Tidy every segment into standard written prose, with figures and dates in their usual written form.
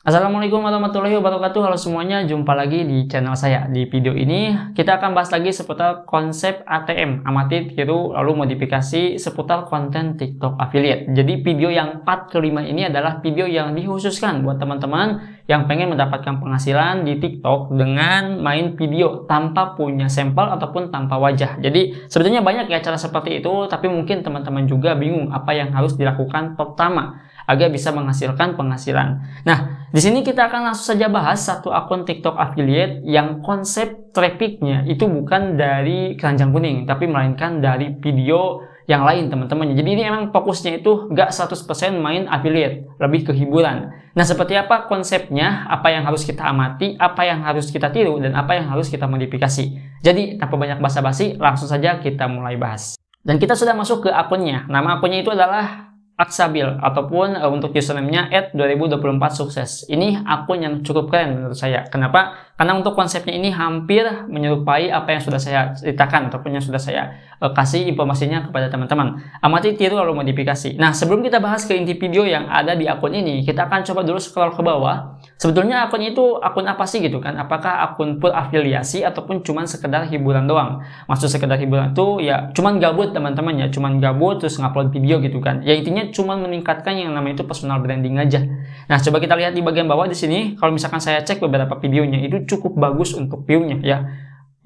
Assalamualaikum warahmatullahi wabarakatuh. Halo semuanya, jumpa lagi di channel saya. Di video ini kita akan bahas lagi seputar konsep ATM, amati, tiru, lalu modifikasi seputar konten TikTok affiliate. Jadi video yang part kelima ini adalah video yang dikhususkan buat teman-teman yang pengen mendapatkan penghasilan di TikTok dengan main video tanpa punya sampel ataupun tanpa wajah. Jadi sebetulnya banyak ya cara seperti itu, tapi mungkin teman-teman juga bingung apa yang harus dilakukan pertama agar bisa menghasilkan penghasilan. Nah, di sini kita akan langsung saja bahas satu akun TikTok affiliate yang konsep trafficnya itu bukan dari keranjang kuning, tapi melainkan dari video yang lain, teman-teman. Jadi ini emang fokusnya itu nggak 100% main affiliate, lebih ke hiburan. Nah, seperti apa konsepnya, apa yang harus kita amati, apa yang harus kita tiru, dan apa yang harus kita modifikasi. Jadi, tanpa banyak basa-basi, langsung saja kita mulai bahas. Dan kita sudah masuk ke akunnya. Nama akunnya itu adalah Aksabil, ataupun untuk username-nya @2024sukses. Ini akun yang cukup keren menurut saya. Kenapa? Karena untuk konsepnya ini hampir menyerupai apa yang sudah saya ceritakan ataupun yang sudah saya kasih informasinya kepada teman-teman. Amati, tiru, lalu modifikasi. Nah, sebelum kita bahas ke inti video yang ada di akun ini, kita akan coba dulu scroll ke bawah. Sebetulnya akun itu akun apa sih gitu kan? Apakah akun full afiliasi ataupun cuman sekedar hiburan doang? Maksud sekedar hiburan itu ya cuman gabut, teman-teman, ya cuman gabut terus ngupload video gitu kan. Ya intinya cuman meningkatkan yang namanya itu personal branding aja. Nah, coba kita lihat di bagian bawah di sini. Kalau misalkan saya cek beberapa videonya itu cukup bagus untuk view-nya ya.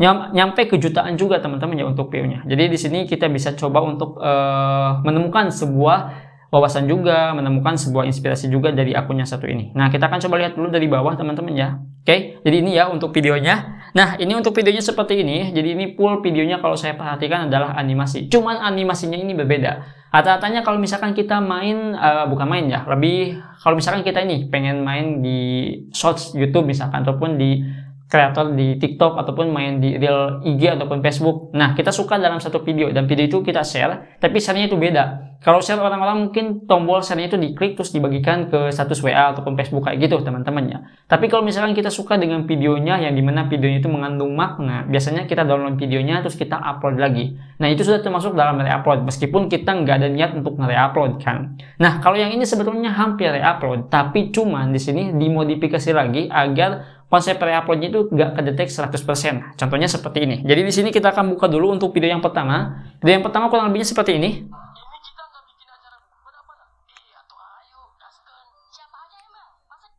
Nyampe ke jutaan juga, teman-teman, ya untuk view-nya. Jadi di sini kita bisa coba untuk menemukan sebuah wawasan juga, menemukan sebuah inspirasi juga dari akunnya satu ini. Nah, kita akan coba lihat dulu dari bawah, teman-teman, ya. Oke, jadi ini ya untuk videonya. Nah, ini untuk videonya seperti ini. Jadi ini full videonya kalau saya perhatikan adalah animasi. Cuman animasinya ini berbeda. Rata-ratanya kalau misalkan kita main, bukan main ya, lebih kalau misalkan kita ini pengen main di shorts YouTube misalkan, ataupun di kreator di TikTok, ataupun main di real IG ataupun Facebook. Nah, kita suka dalam satu video dan video itu kita share, tapi share-nya itu beda. Kalau share orang-orang mungkin tombol share-nya itu diklik terus dibagikan ke status WA ataupun Facebook kayak gitu, teman-teman ya. Tapi kalau misalkan kita suka dengan videonya yang dimana videonya itu mengandung makna, biasanya kita download videonya terus kita upload lagi. Nah, itu sudah termasuk dalam re-upload meskipun kita nggak ada niat untuk nge-re-upload kan. Nah, kalau yang ini sebetulnya hampir re-upload, tapi cuman di sini dimodifikasi lagi agar konsep re-uploadnya itu nggak kedetek 100%. Contohnya seperti ini. Jadi di sini kita akan buka dulu untuk video yang pertama. Video yang pertama kurang lebihnya seperti ini.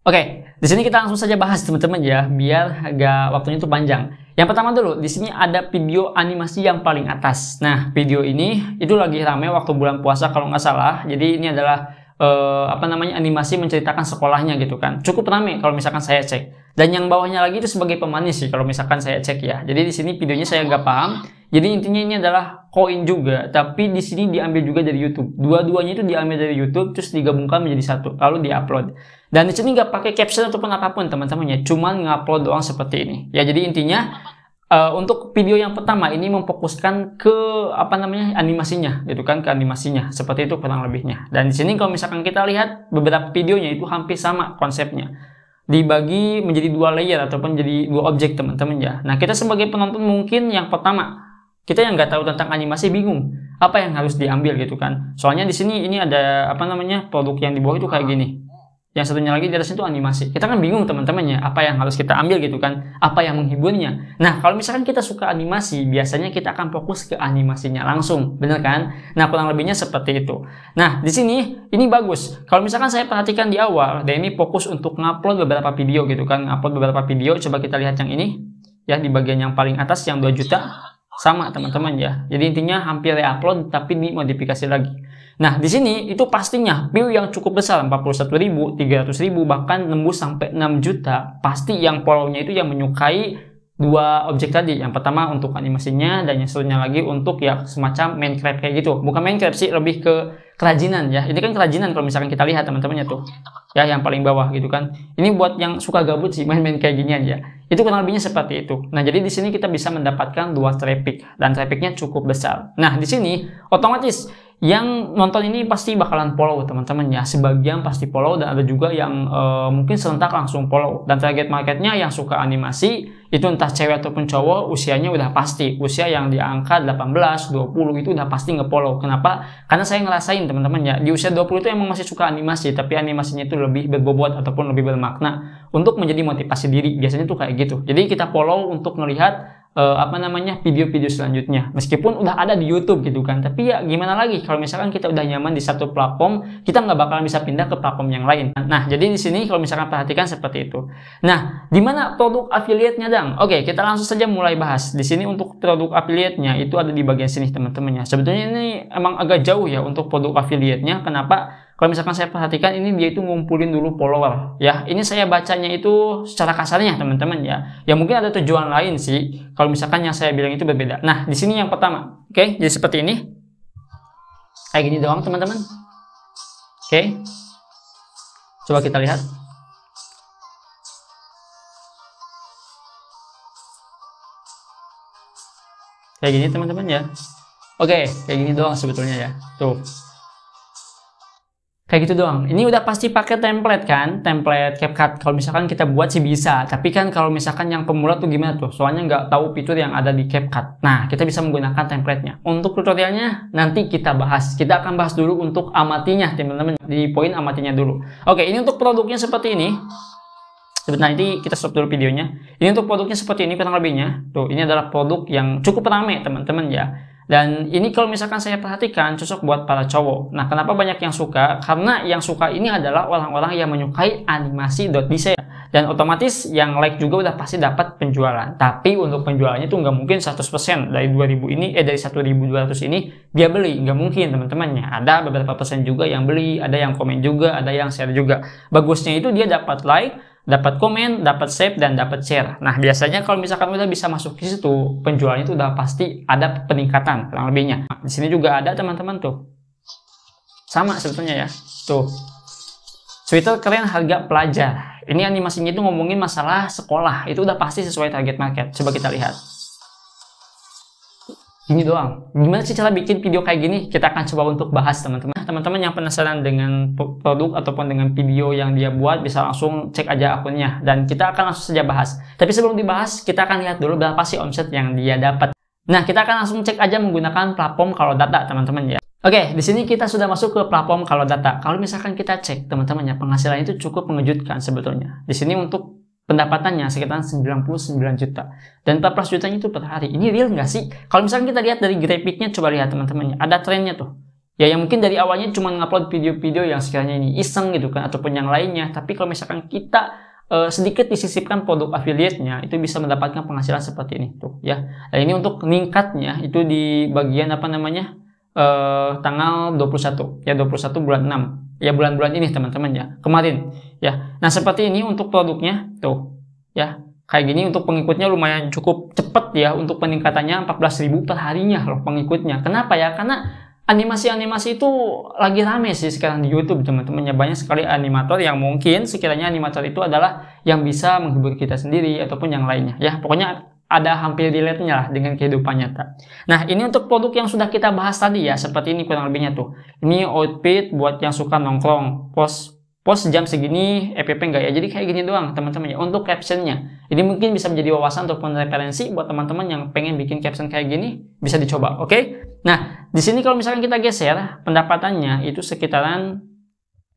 Oke, di sini kita langsung saja bahas, teman-teman, ya, biar agak waktunya itu panjang. Yang pertama dulu, di sini ada video animasi yang paling atas. Nah, video ini itu lagi rame waktu bulan puasa kalau nggak salah. Jadi ini adalah animasi menceritakan sekolahnya gitu kan. Cukup rame kalau misalkan saya cek. Dan yang bawahnya lagi itu sebagai pemanis sih kalau misalkan saya cek ya. Jadi di sini videonya saya nggak paham. Jadi intinya ini adalah koin juga, tapi di sini diambil juga dari YouTube. Dua-duanya itu diambil dari YouTube terus digabungkan menjadi satu, lalu diupload. Dan di sini nggak pakai caption ataupun apapun, teman-teman ya, cuman ngupload doang seperti ini. Ya, jadi intinya untuk video yang pertama ini memfokuskan ke animasinya gitu kan, ke animasinya seperti itu kurang lebihnya. Dan di sini kalau misalkan kita lihat beberapa videonya itu hampir sama konsepnya, dibagi menjadi dua layer ataupun jadi dua objek, teman-teman ya. Nah, kita sebagai penonton mungkin yang pertama kita yang nggak tahu tentang animasi bingung apa yang harus diambil gitu kan. Soalnya di sini ini ada produk yang di bawah itu kayak gini. Yang satunya lagi di atas itu animasi. Kita kan bingung, teman-teman ya, apa yang harus kita ambil gitu kan, apa yang menghiburnya. Nah, kalau misalkan kita suka animasi, biasanya kita akan fokus ke animasinya langsung, bener kan? Nah, kurang lebihnya seperti itu. Nah, di sini ini bagus. Kalau misalkan saya perhatikan di awal, dan ini fokus untuk ngupload beberapa video gitu kan, ngupload beberapa video. Coba kita lihat yang ini, ya, di bagian yang paling atas yang 2 juta, sama, teman-teman ya. Jadi intinya hampir re-upload tapi dimodifikasi lagi. Nah, di sini itu pastinya view yang cukup besar, 41.000, 300.000, bahkan nembus sampai 6 juta. Pasti yang follow-nya itu yang menyukai dua objek tadi. Yang pertama untuk animasinya, dan yang satunya lagi untuk ya semacam Minecraft kayak gitu. Bukan Minecraft sih, lebih ke kerajinan ya. Ini kan kerajinan kalau misalkan kita lihat, teman-temannya tuh. Ya, yang paling bawah gitu kan. Ini buat yang suka gabut sih main-main kayak ginian ya. Itu kurang lebihnya seperti itu. Nah, jadi di sini kita bisa mendapatkan luas traffic dan trafficnya cukup besar. Nah, di sini otomatis yang nonton ini pasti bakalan follow teman-teman ya. Sebagian pasti follow dan ada juga yang mungkin serentak langsung follow. Dan target marketnya yang suka animasi itu entah cewek ataupun cowok, usianya udah pasti. Usia yang di angka 18, 20 itu udah pasti nge-follow. Kenapa? Karena saya ngerasain teman-teman ya, di usia 20 itu emang masih suka animasi, tapi animasinya itu lebih berbobot ataupun lebih bermakna untuk menjadi motivasi diri. Biasanya tuh kayak gitu. Jadi kita follow untuk melihat video-video selanjutnya, meskipun udah ada di YouTube gitu kan. Tapi ya gimana lagi, kalau misalkan kita udah nyaman di satu platform, kita nggak bakalan bisa pindah ke platform yang lain. Nah, jadi di sini kalau misalkan perhatikan seperti itu. Nah, di mana produk affiliate-nya dang? Oke, kita langsung saja mulai bahas. Di sini untuk produk affiliate-nya itu ada di bagian sini teman-teman ya. Sebetulnya ini emang agak jauh ya untuk produk affiliate-nya. Kenapa? Kalau misalkan saya perhatikan ini dia itu ngumpulin dulu follower ya. Ini saya bacanya itu secara kasarnya teman-teman ya. Ya mungkin ada tujuan lain sih. Kalau misalkan yang saya bilang itu berbeda. Nah, di sini yang pertama. Oke, jadi seperti ini. Kayak gini doang teman-teman. Oke. Coba kita lihat. Kayak gini teman-teman ya. Oke, kayak gini doang sebetulnya ya. Tuh. Kayak gitu doang. Ini udah pasti pakai template kan, template CapCut. Kalau misalkan kita buat sih bisa, tapi kan kalau misalkan yang pemula tuh gimana tuh? Soalnya nggak tahu fitur yang ada di CapCut. Nah, kita bisa menggunakan template-nya. Untuk tutorialnya nanti kita bahas. Kita akan bahas dulu untuk amatinya, teman-teman. Di poin amatinya dulu. Oke, ini untuk produknya seperti ini. Sebentar, nanti kita stop dulu videonya. Ini untuk produknya seperti ini kurang lebihnya. Tuh, ini adalah produk yang cukup ramai teman-teman ya. Dan ini kalau misalkan saya perhatikan cocok buat para cowok. Nah, kenapa banyak yang suka? Karena yang suka ini adalah orang-orang yang menyukai animasi.dc. Dan otomatis yang like juga udah pasti dapat penjualan. Tapi untuk penjualannya tuh nggak mungkin 100% dari 2000 ini, dari 1200 ini dia beli. Nggak mungkin teman-temannya. Ada beberapa persen juga yang beli, ada yang komen juga, ada yang share juga. Bagusnya itu dia dapat like, dapat komen, dapat save, dan dapat share. Nah, biasanya kalau misalkan udah bisa masuk ke situ, penjualannya itu udah pasti ada peningkatan kurang lebihnya. Nah, di sini juga ada teman-teman tuh. Sama sebetulnya ya. Tuh. Sweater keren harga pelajar. Ini animasinya itu ngomongin masalah sekolah. Itu udah pasti sesuai target market. Coba kita lihat. Ini doang. Gimana sih cara bikin video kayak gini? Kita akan coba untuk bahas teman-teman. Teman-teman yang penasaran dengan produk ataupun dengan video yang dia buat, bisa langsung cek aja akunnya. Dan kita akan langsung saja bahas. Tapi sebelum dibahas, kita akan lihat dulu berapa sih omset yang dia dapat. Nah, kita akan langsung cek aja menggunakan platform Kalodata teman-teman ya. Oke, di sini kita sudah masuk ke platform Kalodata. Kalau misalkan kita cek teman-teman ya, penghasilan itu cukup mengejutkan sebetulnya. Di sini untuk pendapatannya sekitar 99 juta. Dan 14 jutanya itu per hari. Ini real nggak sih? Kalau misalkan kita lihat dari grafiknya, coba lihat teman-teman. Ada trennya tuh. Ya yang mungkin dari awalnya cuma ngupload video-video yang sekiranya ini iseng gitu kan, ataupun yang lainnya. Tapi kalau misalkan kita sedikit disisipkan produk affiliate-nya, itu bisa mendapatkan penghasilan seperti ini tuh ya. Dan ini untuk meningkatnya itu di bagian apa namanya? Tanggal 21 ya, 21 bulan 6 ya, bulan-bulan ini teman-teman ya, kemarin ya. Nah, seperti ini untuk produknya tuh ya, kayak gini. Untuk pengikutnya lumayan cukup cepet ya, untuk peningkatannya 14.000 per harinya loh pengikutnya. Kenapa ya? Karena animasi-animasi itu lagi rame sih sekarang di YouTube teman-teman ya. Banyak sekali animator yang mungkin sekiranya animator itu adalah yang bisa menghibur kita sendiri ataupun yang lainnya ya. Pokoknya ada hampir relate-nya lah dengan kehidupan nyata. Nah, ini untuk produk yang sudah kita bahas tadi ya, seperti ini kurang lebihnya tuh. Ini outfit buat yang suka nongkrong, post jam segini, EPP enggak ya? Jadi kayak gini doang teman-teman ya. Untuk captionnya, ini mungkin bisa menjadi wawasan ataupun referensi buat teman-teman yang pengen bikin caption kayak gini, bisa dicoba, oke? Nah, di sini kalau misalkan kita geser, pendapatannya itu sekitaran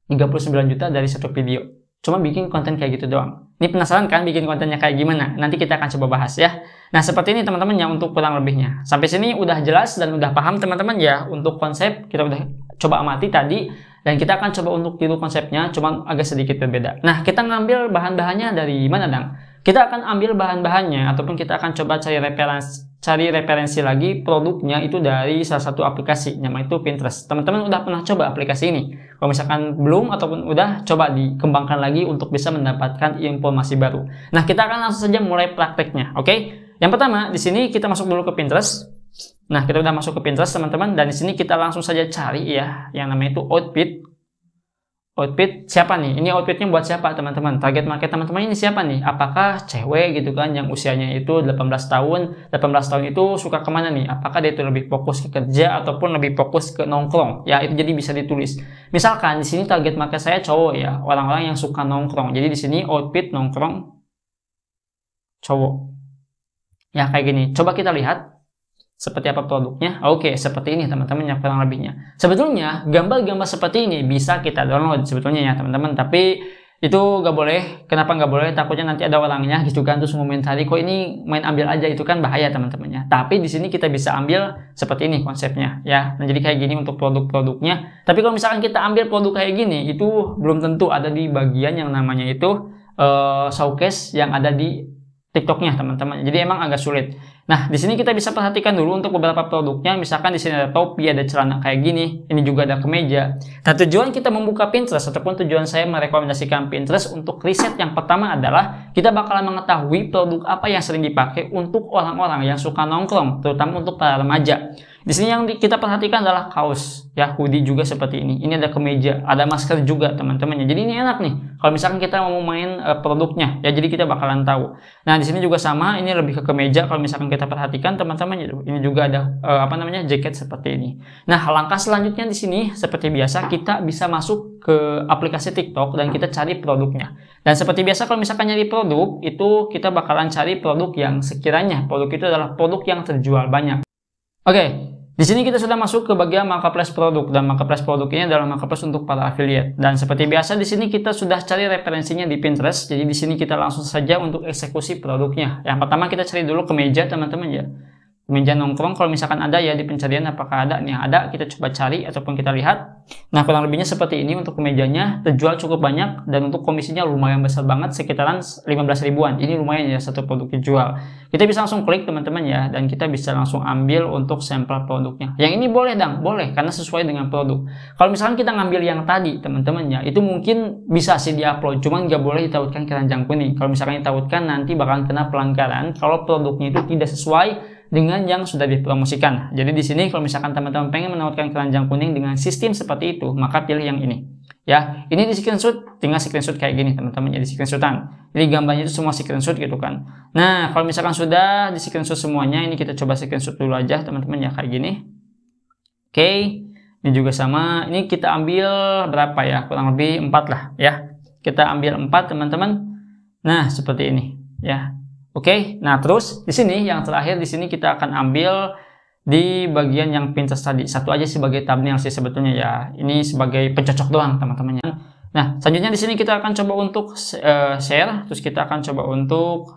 39 juta dari satu video. Cuma bikin konten kayak gitu doang. Ini penasaran kan bikin kontennya kayak gimana? Nanti kita akan coba bahas ya. Nah, seperti ini teman-teman ya untuk kurang lebihnya. Sampai sini udah jelas dan udah paham teman-teman ya. Untuk konsep kita udah coba amati tadi. Dan kita akan coba untuk tiru konsepnya, cuma agak sedikit berbeda. Nah, kita ngambil bahan-bahannya dari mana dang? Kita akan ambil bahan-bahannya ataupun kita akan coba cari referensi lagi produknya itu dari salah satu aplikasi, namanya itu Pinterest. Teman-teman udah pernah coba aplikasi ini? Kalau misalkan belum ataupun udah, coba dikembangkan lagi untuk bisa mendapatkan informasi baru. Nah, kita akan langsung saja mulai prakteknya, oke? Yang pertama, di sini kita masuk dulu ke Pinterest. Nah, kita udah masuk ke Pinterest teman-teman, dan di sini kita langsung saja cari ya yang namanya itu outfit. outfit siapa nih? Ini outfitnya buat siapa teman-teman? Target market teman-teman ini siapa nih? Apakah cewek gitu kan yang usianya itu 18 tahun? 18 tahun itu suka kemana nih? Apakah dia itu lebih fokus ke kerja ataupun lebih fokus ke nongkrong? Ya itu jadi bisa ditulis. Misalkan di sini target market saya cowok ya, orang-orang yang suka nongkrong. Jadi di sini outfit nongkrong cowok. Ya kayak gini. Coba kita lihat seperti apa produknya. Oke, seperti ini teman-teman yang kurang lebihnya. Sebetulnya gambar-gambar seperti ini bisa kita download sebetulnya ya teman-teman, tapi itu nggak boleh. Kenapa nggak boleh? Takutnya nanti ada orangnya gitu kan, terus ngomentari kok ini main ambil aja, itu kan bahaya teman-temannya. Tapi di sini kita bisa ambil seperti ini konsepnya ya. Nah jadi kayak gini untuk produk-produknya. Tapi kalau misalkan kita ambil produk kayak gini, itu belum tentu ada di bagian yang namanya itu showcase yang ada di TikToknya teman-teman. Jadi emang agak sulit. Nah, di sini kita bisa perhatikan dulu untuk beberapa produknya. Misalkan di sini ada topi, ada celana kayak gini. Ini juga ada kemeja. Nah, tujuan kita membuka Pinterest ataupun tujuan saya merekomendasikan Pinterest untuk riset yang pertama adalah kita bakalan mengetahui produk apa yang sering dipakai untuk orang-orang yang suka nongkrong, terutama untuk para remaja. Di sini yang kita perhatikan adalah kaos, ya, hoodie juga seperti ini. Ini ada kemeja, ada masker juga teman-temannya. Jadi ini enak nih. Kalau misalkan kita mau main produknya, ya jadi kita bakalan tahu. Nah, di sini juga sama, ini lebih ke kemeja. Kalau misalkan kita perhatikan teman-teman, ini juga ada jaket seperti ini. Nah, langkah selanjutnya di sini seperti biasa kita bisa masuk ke aplikasi TikTok dan kita cari produknya. Dan seperti biasa kalau misalkan nyari produk, itu kita bakalan cari produk yang sekiranya produk itu adalah produk yang terjual banyak. Oke, di sini kita sudah masuk ke bagian marketplace produk, dan marketplace produk ini adalah marketplace untuk para affiliate. Dan seperti biasa di sini kita sudah cari referensinya di Pinterest. Jadi di sini kita langsung saja untuk eksekusi produknya. Yang pertama kita cari dulu kemeja teman-teman ya. Kemeja nongkrong kalau misalkan ada ya di pencarian, apakah ada nih, ada, kita coba cari ataupun kita lihat. Nah kurang lebihnya seperti ini untuk kemejanya, terjual cukup banyak dan untuk komisinya lumayan besar banget, sekitaran 15 ribuan. Ini lumayan ya satu produk dijual. Kita bisa langsung klik teman-teman ya, dan kita bisa langsung ambil untuk sampel produknya. Yang ini boleh dong, boleh karena sesuai dengan produk. Kalau misalkan kita ngambil yang tadi teman-teman ya, itu mungkin bisa sih diupload, cuman nggak boleh ditautkan keranjang kuning. Kalau misalkan ditautkan nanti bakalan kena pelanggaran kalau produknya itu tidak sesuai dengan yang sudah dipromosikan. Jadi di sini kalau misalkan teman-teman pengen menawarkan keranjang kuning dengan sistem seperti itu, maka pilih yang ini. Ya, ini di screenshot, tinggal screenshot kayak gini teman-teman, jadi screenshotan. Jadi gambarnya itu semua screenshot gitu kan. Nah, kalau misalkan sudah di screenshot semuanya, ini kita coba screenshot dulu aja teman-teman ya kayak gini. Oke, ini juga sama. Ini kita ambil berapa ya? Kurang lebih 4 lah ya. Kita ambil 4 teman-teman. Nah, seperti ini ya. Oke, nah terus di sini yang terakhir di sini kita akan ambil di bagian yang Pinterest tadi. Satu aja sebagai thumbnail sih sebetulnya ya. Ini sebagai pencocok doang teman-teman ya. Nah, selanjutnya di sini kita akan coba untuk share, terus kita akan coba untuk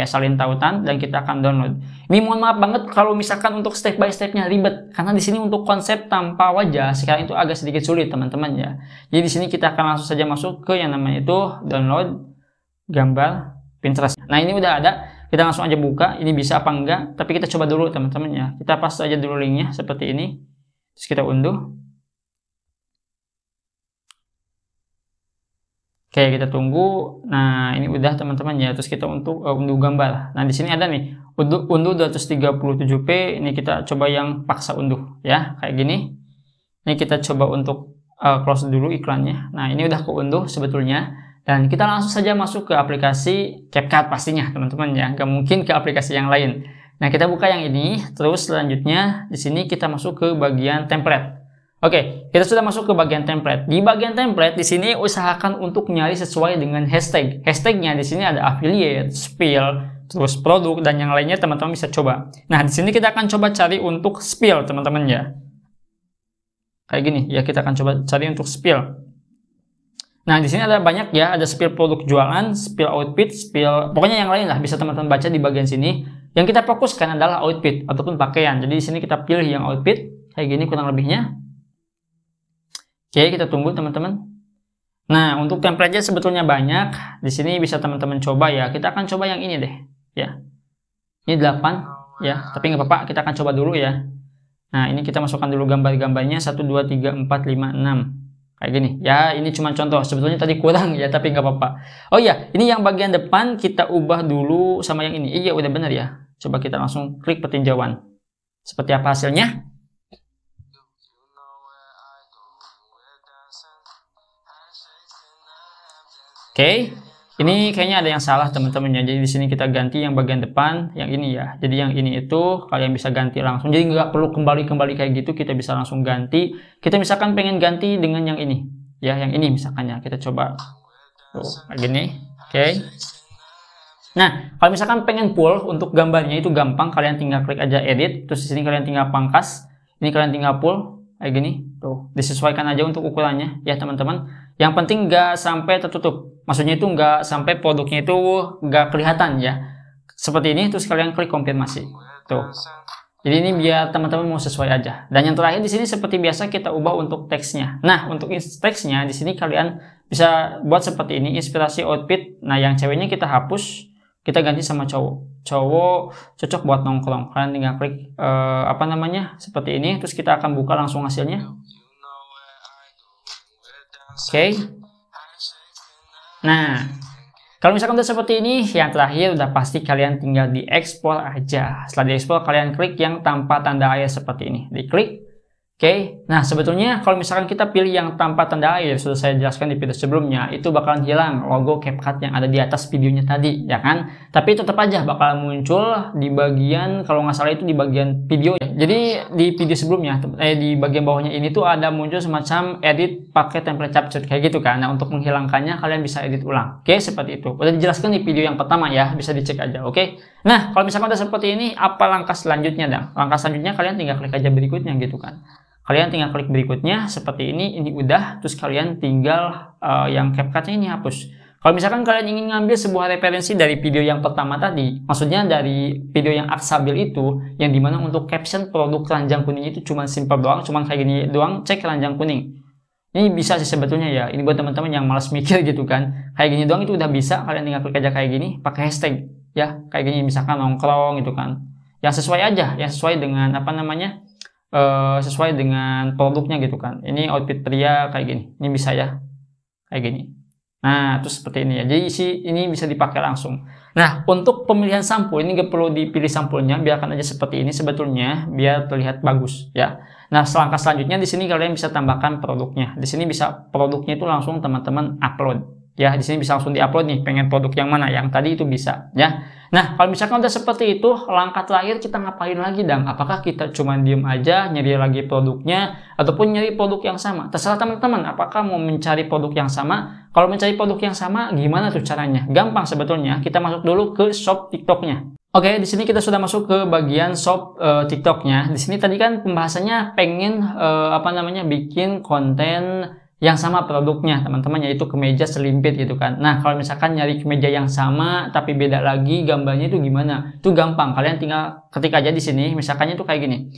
salin tautan dan kita akan download. Ini mohon maaf banget kalau misalkan untuk step by stepnya ribet karena di sini untuk konsep tanpa wajah sekarang itu agak sedikit sulit teman-teman ya. Jadi di sini kita akan langsung saja masuk ke yang namanya itu download gambar Pinterest. Nah ini udah ada, kita langsung aja buka. Ini bisa apa enggak? Tapi kita coba dulu teman-teman ya. Kita paste aja dulu linknya seperti ini. Terus kita unduh. Oke, kita tunggu. Nah ini udah teman-teman ya. Terus kita untuk unduh gambar. Nah di sini ada nih unduh 237p. Ini kita coba yang paksa unduh ya, kayak gini. Ini kita coba untuk close dulu iklannya. Nah ini udah keunduh sebetulnya. Dan kita langsung saja masuk ke aplikasi CapCut pastinya teman-teman ya, nggak mungkin ke aplikasi yang lain. Nah kita buka yang ini, terus selanjutnya di sini kita masuk ke bagian template. Oke, kita sudah masuk ke bagian template. Di bagian template di sini usahakan untuk nyari sesuai dengan hashtag. Hashtagnya di sini ada affiliate, spill, terus produk dan yang lainnya teman-teman bisa coba. Nah di sini kita akan coba cari untuk spill teman-teman ya. Kayak gini ya, kita akan coba cari untuk spill. Nah, di sini ada banyak ya, ada spill produk jualan, spill outfit, spill, pokoknya yang lain lah bisa teman-teman baca di bagian sini. Yang kita fokuskan adalah outfit ataupun pakaian. Jadi di sini kita pilih yang outfit kayak gini kurang lebihnya. Oke, kita tunggu teman-teman. Nah, untuk template-nya sebetulnya banyak. Di sini bisa teman-teman coba ya. Kita akan coba yang ini deh, ya. Ini 8 ya, tapi nggak apa-apa, kita akan coba dulu ya. Nah, ini kita masukkan dulu gambar-gambarnya 1 2 3 4 5 6. Kayak gini ya, ini cuma contoh, sebetulnya tadi kurang ya, tapi nggak apa-apa. Oh iya, ini yang bagian depan kita ubah dulu sama yang ini. Iya udah bener ya, coba kita langsung klik petinjauan seperti apa hasilnya. Oke. Ini kayaknya ada yang salah teman-teman ya. Jadi di sini kita ganti yang bagian depan, yang ini ya. Jadi yang ini itu kalian bisa ganti langsung. Jadi nggak perlu kembali kayak gitu. Kita bisa langsung ganti. Kita misalkan pengen ganti dengan yang ini, ya, yang ini misalkan ya. Kita coba tuh kayak gini. Oke. Nah, kalau misalkan pengen full untuk gambarnya itu gampang. Kalian tinggal klik aja edit. Terus di sini kalian tinggal pangkas. Ini kalian tinggal full kayak gini. Tuh disesuaikan aja untuk ukurannya ya teman-teman. Yang penting nggak sampai tertutup. Maksudnya itu nggak sampai produknya itu nggak kelihatan ya. Seperti ini, terus kalian klik konfirmasi. Tuh. Jadi ini biar teman-teman mau sesuai aja. Dan yang terakhir di sini seperti biasa kita ubah untuk teksnya. Nah, untuk teksnya di sini kalian bisa buat seperti ini, inspirasi outfit. Nah, yang ceweknya kita hapus, kita ganti sama cowok. Cowok cocok buat nongkrong. Kalian tinggal klik seperti ini, terus kita akan buka langsung hasilnya. Oke. Nah, kalau misalkan udah seperti ini, yang terakhir udah pasti kalian tinggal diekspor aja. Setelah diekspor, kalian klik yang tanpa tanda air seperti ini. Diklik. Oke. Nah, sebetulnya kalau misalkan kita pilih yang tanpa tanda air, sudah saya jelaskan di video sebelumnya, itu bakalan hilang logo CapCut yang ada di atas videonya tadi, ya kan? Tapi tetap aja bakalan muncul di bagian, kalau nggak salah itu di bagian video ya. Jadi di video sebelumnya, di bagian bawahnya ini tuh ada muncul semacam edit pakai template capture kayak gitu kan. Nah, untuk menghilangkannya kalian bisa edit ulang. Oke, seperti itu. Udah dijelaskan di video yang pertama ya, bisa dicek aja. Oke. Nah, kalau misalkan udah seperti ini, apa langkah selanjutnya dong? Langkah selanjutnya kalian tinggal klik aja berikutnya gitu kan. Kalian tinggal klik berikutnya seperti ini udah, terus kalian tinggal yang CapCut-nya ini hapus. Kalau misalkan kalian ingin ngambil sebuah referensi dari video yang pertama tadi, maksudnya dari video yang Aksabil itu, yang dimana untuk caption produk keranjang kuning itu cuma simple doang, cuma kayak gini doang, cek keranjang kuning. Ini bisa sih sebetulnya ya, ini buat teman-teman yang malas mikir gitu kan, kayak gini doang itu udah bisa, kalian tinggal klik aja kayak gini, pakai hashtag ya, kayak gini misalkan nongkrong gitu kan, yang sesuai aja, yang sesuai dengan sesuai dengan produknya gitu kan. Ini outfit pria kayak gini, ini bisa ya kayak gini. Nah, terus seperti ini ya, jadi ini bisa dipakai langsung. Nah, untuk pemilihan sampul ini gak perlu dipilih sampulnya, biarkan aja seperti ini sebetulnya biar terlihat bagus ya. Nah, langkah selanjutnya di sini kalian bisa tambahkan produknya. Di sini bisa produknya itu langsung teman-teman upload ya. Di sini bisa langsung diupload nih, pengen produk yang mana, yang tadi itu bisa ya. Nah, kalau misalkan udah seperti itu, langkah terakhir kita ngapain lagi dong? Apakah kita cuma diem aja, nyari lagi produknya, ataupun nyari produk yang sama? Terserah teman-teman, apakah mau mencari produk yang sama? Kalau mencari produk yang sama, gimana tuh caranya? Gampang sebetulnya, kita masuk dulu ke shop TikToknya. Oke, di sini kita sudah masuk ke bagian shop TikToknya. Di sini tadi kan pembahasannya pengen bikin konten yang sama produknya teman-teman, yaitu kemeja selimpit gitu kan. Nah, kalau misalkan nyari kemeja yang sama tapi beda lagi gambarnya itu gimana? Itu gampang, kalian tinggal ketik aja di sini, misalkannya itu kayak gini.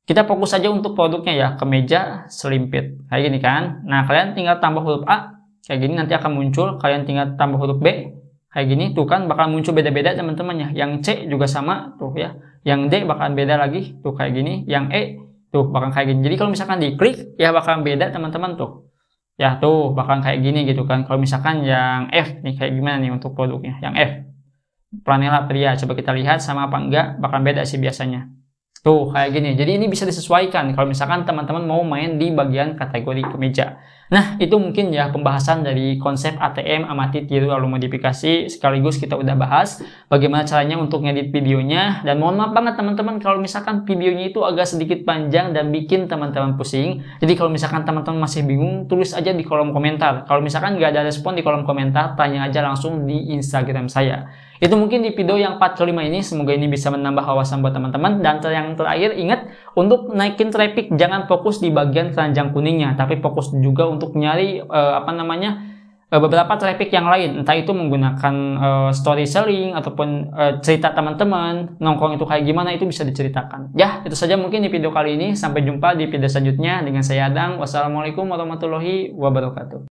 Kita fokus aja untuk produknya ya, kemeja selimpit kayak gini kan. Nah, kalian tinggal tambah huruf A kayak gini, nanti akan muncul. Kalian tinggal tambah huruf B kayak gini, tuh kan bakal muncul beda-beda teman-teman ya. Yang C juga sama tuh ya, yang D bakalan beda lagi tuh kayak gini, yang E tuh bakal kayak gini. Jadi kalau misalkan diklik ya bakalan beda teman-teman tuh ya, tuh bakalan kayak gini gitu kan. Kalau misalkan yang F nih kayak gimana nih untuk produknya, yang F Pranela pria, coba kita lihat sama apa enggak, bakalan beda sih biasanya tuh kayak gini. Jadi ini bisa disesuaikan kalau misalkan teman-teman mau main di bagian kategori kemeja. Nah, itu mungkin ya pembahasan dari konsep ATM, amati, tiru, lalu modifikasi. Sekaligus kita udah bahas bagaimana caranya untuk ngedit videonya. Dan mohon maaf banget teman-teman kalau misalkan videonya itu agak sedikit panjang dan bikin teman-teman pusing. Jadi kalau misalkan teman-teman masih bingung, tulis aja di kolom komentar. Kalau misalkan nggak ada respon di kolom komentar, tanya aja langsung di Instagram saya. Itu mungkin di video yang 4 ke 5 ini, semoga ini bisa menambah wawasan buat teman-teman. Dan yang terakhir, ingat untuk naikin traffic jangan fokus di bagian keranjang kuningnya, tapi fokus juga untuk nyari beberapa traffic yang lain, entah itu menggunakan story selling ataupun cerita teman-teman nongkrong itu kayak gimana, itu bisa diceritakan. Ya, itu saja mungkin di video kali ini. Sampai jumpa di video selanjutnya dengan saya Adang. Wassalamualaikum warahmatullahi wabarakatuh.